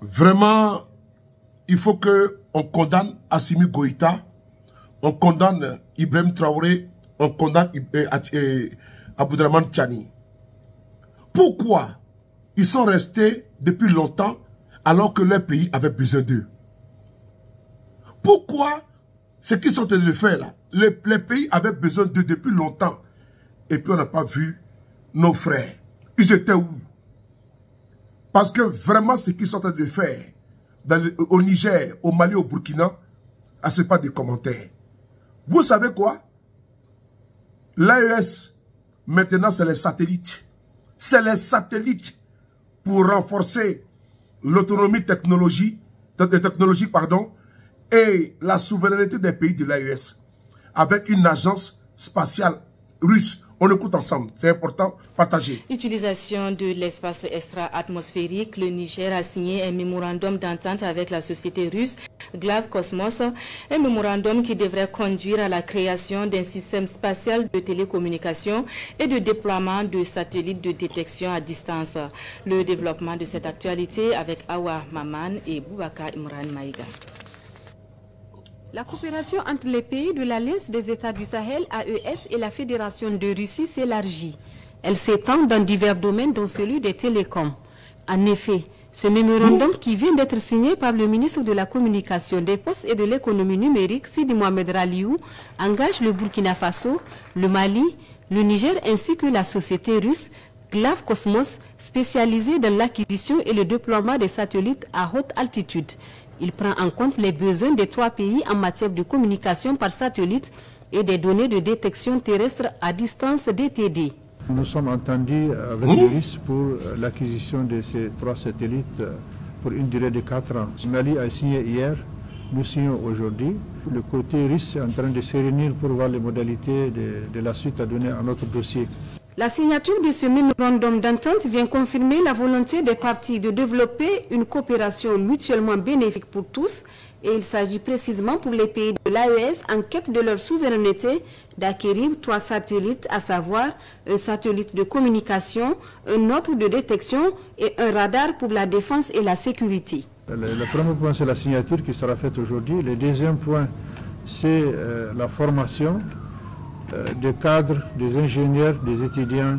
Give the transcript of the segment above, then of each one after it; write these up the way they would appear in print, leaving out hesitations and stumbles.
Vraiment, il faut qu'on condamne Assimi Goïta, on condamne Ibrahim Traoré, on condamne Abdourahmane Tiani. Pourquoi ils sont restés depuis longtemps alors que leur pays avait besoin d'eux? Pourquoi ce qu'ils sont en train de faire là, les pays avaient besoin d'eux depuis longtemps et puis on n'a pas vu nos frères. Ils étaient où? Parce que vraiment ce qu'ils sont en train de faire au Niger, au Mali, au Burkina, ce n'est pas des commentaires. Vous savez quoi? L'AES, maintenant, c'est les satellites. C'est les satellites pour renforcer l'autonomie technologique, et la souveraineté des pays de l'AES avec une agence spatiale russe. On écoute ensemble, c'est important, partager. Utilisation de l'espace extra-atmosphérique, le Niger a signé un mémorandum d'entente avec la société russe Glav Cosmos, un mémorandum qui devrait conduire à la création d'un système spatial de télécommunication et de déploiement de satellites de détection à distance. Le développement de cette actualité avec Awa Maman et Boubacar Imran Maïga. La coopération entre les pays de l'Alliance des États du Sahel, AES, et la Fédération de Russie s'élargit. Elle s'étend dans divers domaines, dont celui des télécoms. En effet, ce mémorandum qui vient d'être signé par le ministre de la Communication, des Postes et de l'Économie numérique, Sidi Mohamed Raliou, engage le Burkina Faso, le Mali, le Niger ainsi que la société russe Glav Cosmos, spécialisée dans l'acquisition et le déploiement des satellites à haute altitude. Il prend en compte les besoins des 3 pays en matière de communication par satellite et des données de détection terrestre à distance DTD. Nous sommes entendus avec les Russes pour l'acquisition de ces 3 satellites pour une durée de 4 ans. Le Mali a signé hier, nous signons aujourd'hui. Le côté russe est en train de se réunir pour voir les modalités de la suite à donner à notre dossier. La signature de ce mémorandum d'entente vient confirmer la volonté des parties de développer une coopération mutuellement bénéfique pour tous, et il s'agit précisément pour les pays de l'AES en quête de leur souveraineté d'acquérir 3 satellites, à savoir un satellite de communication, un autre de détection et un radar pour la défense et la sécurité. Le premier point, c'est la signature qui sera faite aujourd'hui. Le deuxième point, c'est la formation des cadres, des ingénieurs, des étudiants,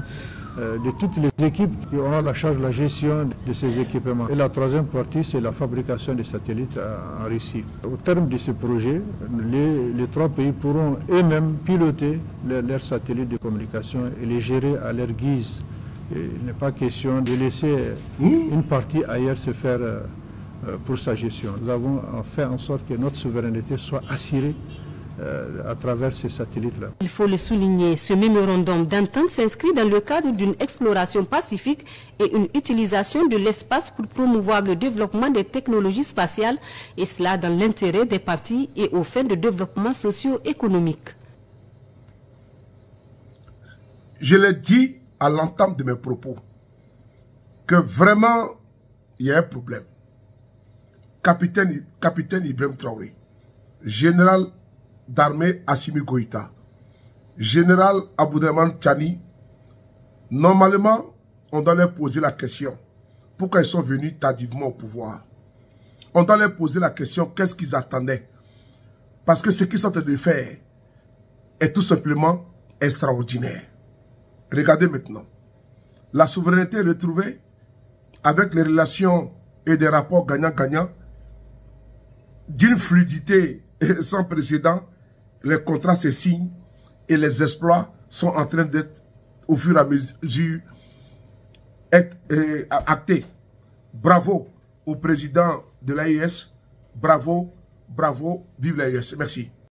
de toutes les équipes qui auront la charge de la gestion de ces équipements. Et la troisième partie, c'est la fabrication des satellites en Russie. Au terme de ce projet, les 3 pays pourront eux-mêmes piloter leurs satellites de communication et les gérer à leur guise. Et il n'est pas question de laisser une partie ailleurs se faire pour sa gestion. Nous avons fait en sorte que notre souveraineté soit assurée à travers ces satellites-là. Il faut le souligner, ce mémorandum d'entente s'inscrit dans le cadre d'une exploration pacifique et une utilisation de l'espace pour promouvoir le développement des technologies spatiales, et cela dans l'intérêt des parties et aux fins de développement socio-économique. Je l'ai dit à l'entame de mes propos que vraiment il y a un problème. Capitaine Ibrahim Traoré, général d'armée Assimi Goïta, général Abdourahmane Tiani, normalement, on doit leur poser la question pourquoi ils sont venus tardivement au pouvoir. On doit leur poser la question qu'est-ce qu'ils attendaient. Parce que ce qu'ils sont en train de faire est tout simplement extraordinaire. Regardez maintenant. La souveraineté retrouvée avec les relations et des rapports gagnant-gagnant d'une fluidité sans précédent. Les contrats se signent et les exploits sont en train d'être au fur et à mesure actés. Bravo au président de l'AES. Bravo, bravo, vive l'AES. Merci.